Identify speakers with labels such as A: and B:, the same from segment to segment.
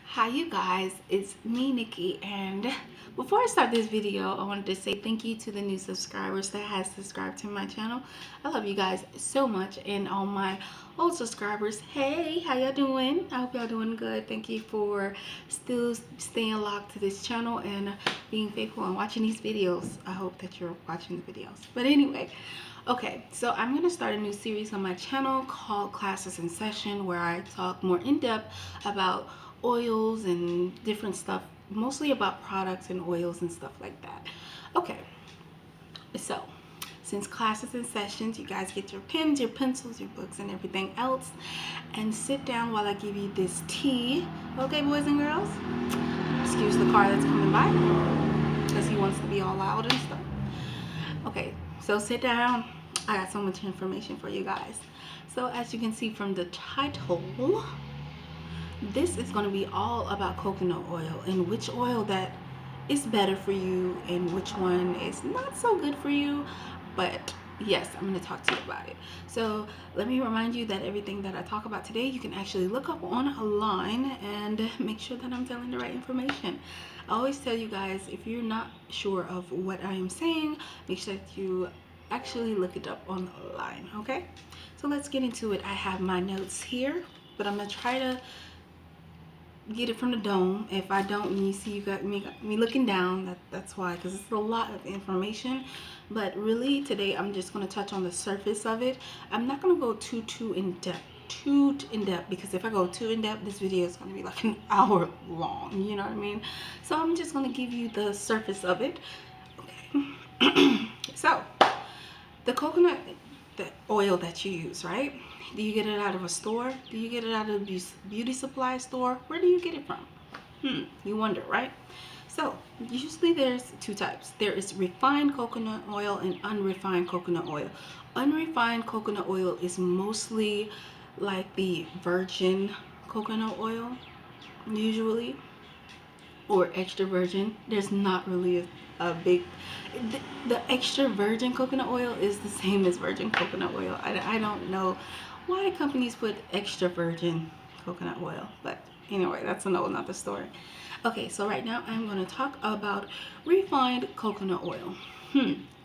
A: Hi you guys, it's me Nikki, and before I start this video I wanted to say thank you to the new subscribers that has subscribed to my channel. I love you guys so much, and all my old subscribers, hey, how y'all doing? I hope y'all doing good. Thank you for still staying locked to this channel and being faithful and watching these videos. I hope that you're watching the videos. But anyway, okay, so I'm going to start a new series on my channel called Classes in Session, where I talk more in depth about oils and different stuff, mostly about products and oils and stuff like that. Okay, so since classes and sessions, you guys get your pens, your pencils, your books, and everything else, and sit down while I give you this tea. Okay, boys and girls? Excuse the car that's coming by because he wants to be all loud and stuff. Okay, so sit down. I got so much information for you guys. So as you can see from the title, this is going to be all about coconut oil and which oil that is better for you and which one is not so good for you. But yes, I'm going to talk to you about it. So let me remind you that everything that I talk about today you can actually look up online and make sure that I'm telling the right information. I always tell you guys, if you're not sure of what I am saying, make sure that you actually look it up online. Okay, so let's get into it. I have my notes here, but I'm going to try to get it from the dome. If I don't and you see you got me looking down, that's why, because it's a lot of information. But really today I'm just going to touch on the surface of it. I'm not going to go too in depth, because if I go too in depth, this video is going to be like an hour long, you know what I mean? So I'm just going to give you the surface of it. Okay. So the coconut, the oil that you use, right? Do you get it out of a store? Do you get it out of a beauty supply store? Where do you get it from? You wonder, right? So usually there's two types. There is refined coconut oil and unrefined coconut oil. Unrefined coconut oil is mostly like the virgin coconut oil, usually, or extra virgin. There's not really a big, the extra virgin coconut oil is the same as virgin coconut oil. I don't know why companies put extra virgin coconut oil, but anyway, that's another story. Okay, so right now I'm going to talk about refined coconut oil.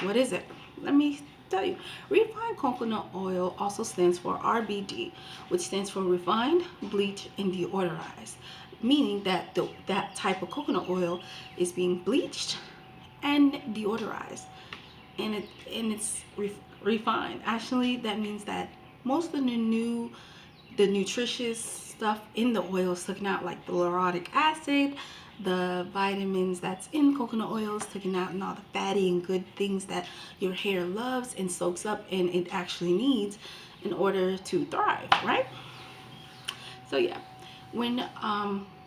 A: What is it? Let me tell you. Refined coconut oil also stands for RBD, which stands for refined, bleach, and deodorized, meaning that that type of coconut oil is being bleached and deodorized, and it's refined. Actually, that means that most of the nutritious stuff in the oil is taken out, like the lauric acid, the vitamins that's in coconut oil is taken out, and all the fatty and good things that your hair loves and soaks up and it actually needs in order to thrive, right? So yeah, when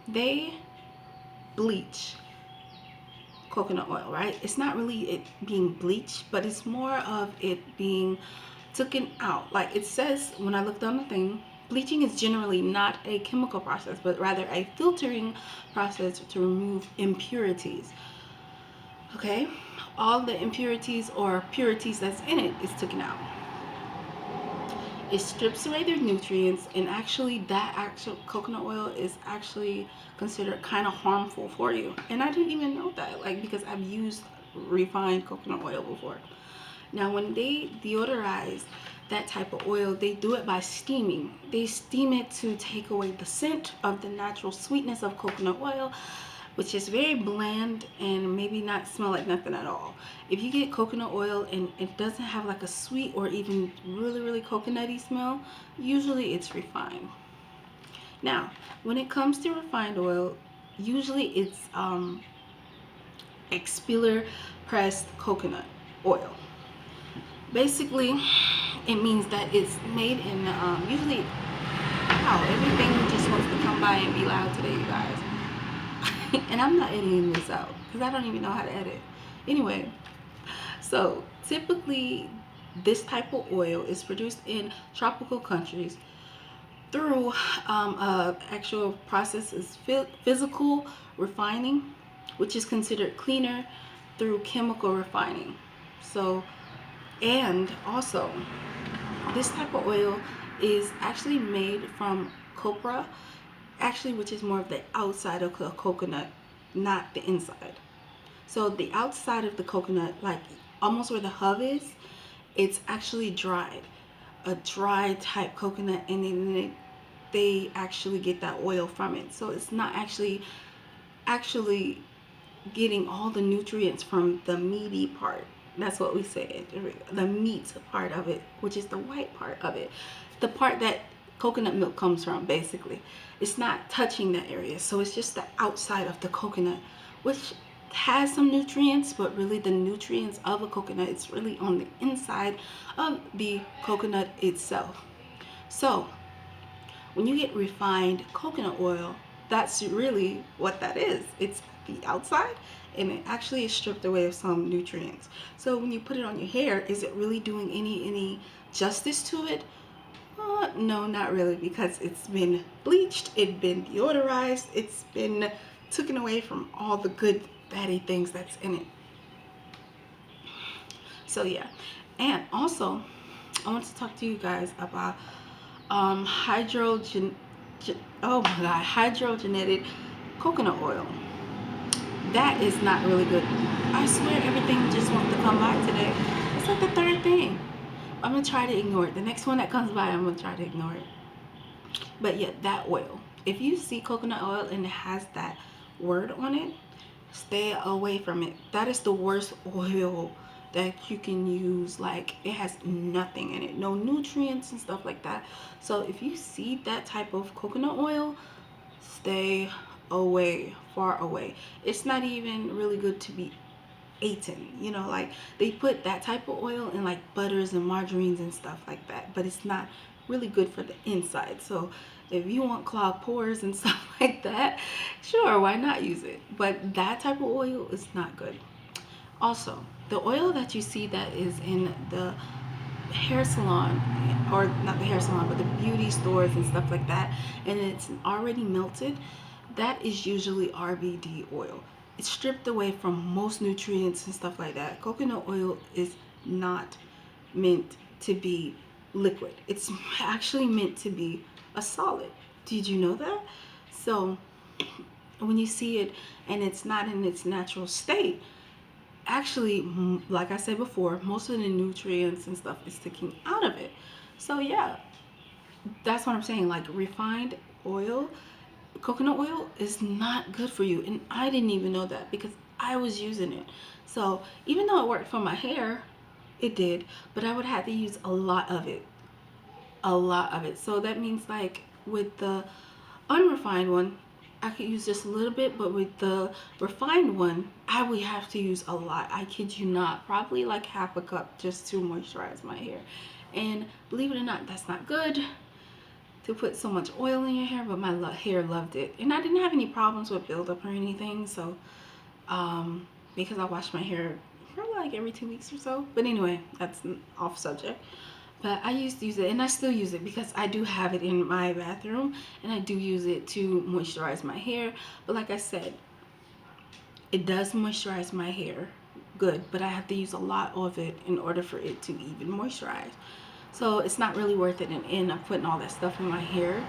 A: they bleach coconut oil, right, it's not really it being bleached, but it's more of it being taken out. Like it says when I looked on the thing, bleaching is generally not a chemical process, but rather a filtering process to remove impurities. Okay, all the impurities or purities that's in it is taken out. It strips away their nutrients, and actually that actual coconut oil is actually considered kind of harmful for you. And I didn't even know that, like, because I've used refined coconut oil before. Now when they deodorize that type of oil, they do it by steaming. They steam it to take away the scent of the natural sweetness of coconut oil, which is very bland and maybe not smell like nothing at all. If you get coconut oil and it doesn't have like a sweet or even really coconutty smell, usually it's refined. Now, when it comes to refined oil, usually it's expeller pressed coconut oil. Basically, it means that it's made in usually, wow, everything just wants to come by and be loud today, you guys. And I'm not editing this out because I don't even know how to edit. Anyway, so typically this type of oil is produced in tropical countries through actual process is physical refining, which is considered cleaner through chemical refining. So, and also this type of oil is actually made from copra, actually, which is more of the outside of the coconut, not the inside. So the outside of the coconut, like almost where the hub is, it's actually dried, a dry type coconut, and then they actually get that oil from it. So it's not actually getting all the nutrients from the meaty part. That's what we say, the meat part of it, which is the white part of it, the part that coconut milk comes from. Basically, it's not touching that area, so it's just the outside of the coconut, which has some nutrients, but really the nutrients of a coconut, it's really on the inside of the coconut itself. So when you get refined coconut oil, that's really what that is. It's the outside, and it actually is stripped away of some nutrients. So when you put it on your hair, is it really doing any justice to it? No, not really, because it's been bleached, it's been deodorized, it's been taken away from all the good fatty things that's in it. So yeah, and also I want to talk to you guys about hydrogen oh my god, hydrogenated coconut oil. That is not really good. I swear everything just wants to come by today. It's like the third thing. I'm gonna try to ignore it. The next one that comes by, I'm gonna try to ignore it. But yeah, that oil, if you see coconut oil and it has that word on it, stay away from it. That is the worst oil that you can use. Like, it has nothing in it, no nutrients and stuff like that. So if you see that type of coconut oil, stay away, far away. It's not even really good to be eaten. You know, like they put that type of oil in like butters and margarines and stuff like that, but it's not really good for the inside. So if you want clogged pores and stuff like that, sure, why not use it? But that type of oil is not good. Also, the oil that you see that is in the hair salon, or not the hair salon, but the beauty stores and stuff like that, and it's already melted, that is usually RBD oil. It's stripped away from most nutrients and stuff like that. Coconut oil is not meant to be liquid. It's actually meant to be a solid. Did you know that? So when you see it and it's not in its natural state, actually, like I said before, most of the nutrients and stuff is sticking out of it. So yeah, that's what I'm saying. Like, refined oil, coconut oil is not good for you, and I didn't even know that because I was using it. So even though it worked for my hair, it did, but I would have to use a lot of it, a lot of it. So that means, like, with the unrefined one, I could use just a little bit, but with the refined one, I would have to use a lot. I kid you not, probably like half a cup just to moisturize my hair. And believe it or not, that's not good to put so much oil in your hair, but my hair loved it. And I didn't have any problems with buildup or anything, so because I wash my hair probably like every 2 weeks or so. But anyway, that's off subject. But I used to use it, and I still use it because I do have it in my bathroom, and I do use it to moisturize my hair. But like I said, it does moisturize my hair good, but I have to use a lot of it in order for it to even moisturize. So it's not really worth it in the end of putting all that stuff in my hair.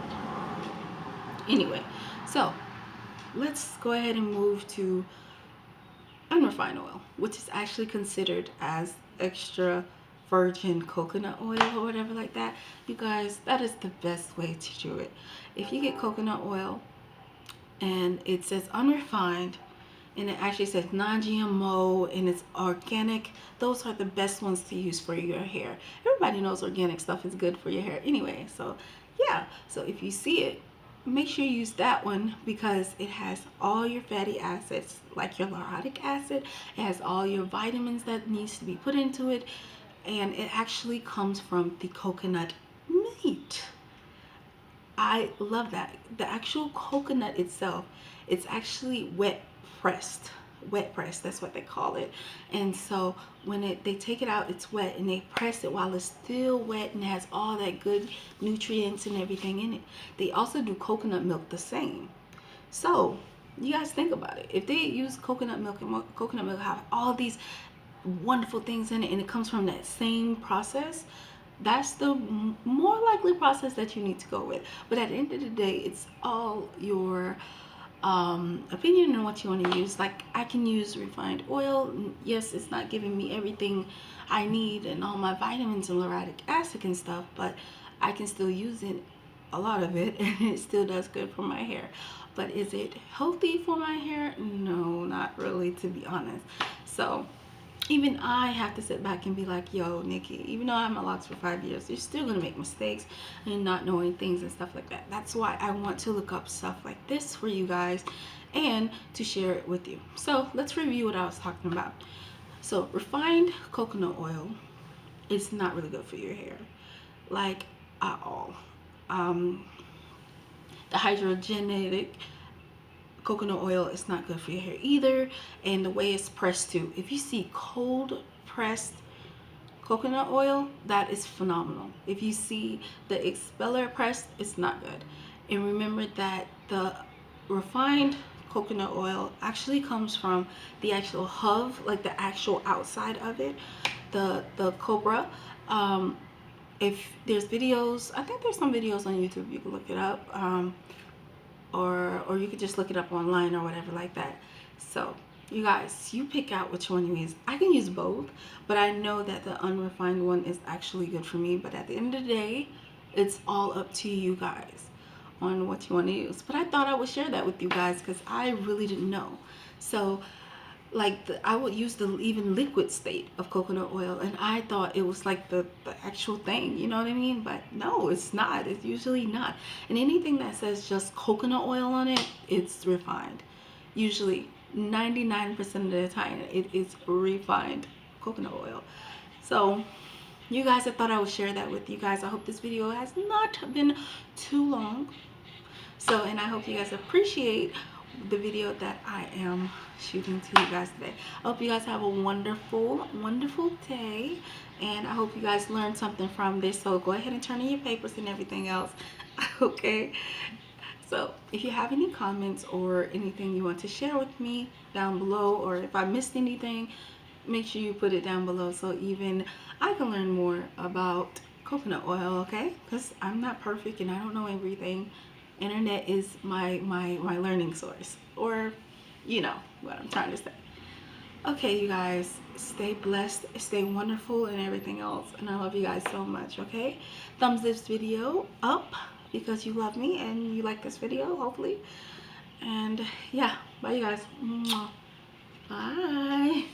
A: Anyway, so let's go ahead and move to unrefined oil, which is actually considered as extra virgin coconut oil or whatever like that. You guys, that is the best way to do it. If you get coconut oil and it says unrefined and it actually says non-GMO and it's organic, those are the best ones to use for your hair. Everybody knows organic stuff is good for your hair anyway. So yeah, so if you see it, make sure you use that one because it has all your fatty acids, like your lauric acid. It has all your vitamins that needs to be put into it, and it actually comes from the coconut meat. I love that. The actual coconut itself, it's actually wet pressed, that's what they call it. And so when they take it out, it's wet, and they press it while it's still wet and has all that good nutrients and everything in it. They also do coconut milk the same. So you guys think about it. If they use coconut milk, and coconut milk have all these wonderful things in it, and it comes from that same process, that's the more likely process that you need to go with. But at the end of the day, it's all your opinion on what you want to use. Like, I can use refined oil. Yes, it's not giving me everything I need and all my vitamins and lauric acid and stuff, but I can still use it, a lot of it, and it still does good for my hair. But is it healthy for my hair? No, not really, to be honest. So even I have to sit back and be like, yo, Nikki, even though I have my locks for 5 years, you're still gonna make mistakes and not knowing things and stuff like that. That's why I want to look up stuff like this for you guys and to share it with you. So let's review what I was talking about. So refined coconut oil is not really good for your hair, like, at all. Um, the hydrogenated coconut oil is not good for your hair either, and the way it's pressed too. If you see cold pressed coconut oil, that is phenomenal. If you see the expeller pressed, it's not good. And remember that the refined coconut oil actually comes from the actual hub, like the actual outside of it, the cobra. If there's videos, I think there's some videos on YouTube, you can look it up, or you could just look it up online or whatever like that. So you guys, you pick out which one you use. I can use both, but I know that the unrefined one is actually good for me. But at the end of the day, it's all up to you guys on what you want to use. But I thought I would share that with you guys because I really didn't know. So like, I would use the even liquid state of coconut oil, and I thought it was like the actual thing, you know what I mean? But no, it's not. It's usually not. And anything that says just coconut oil on it, it's refined. Usually 99% of the time it is refined coconut oil. So you guys, I thought I would share that with you guys. I hope this video has not been too long. So, and I hope you guys appreciate the video that I am shooting to you guys today. I hope you guys have a wonderful, wonderful day. And I hope you guys learned something from this. So go ahead and turn in your papers and everything else. Okay. So if you have any comments or anything you want to share with me down below, or if I missed anything, make sure you put it down below so even I can learn more about coconut oil, okay? Because I'm not perfect and I don't know everything. Internet is my learning source, or you know what I'm trying to say. Okay, you guys, stay blessed, stay wonderful, and everything else. And I love you guys so much, okay? Thumbs this video up because you love me and you like this video, hopefully. And yeah, bye, you guys. Bye.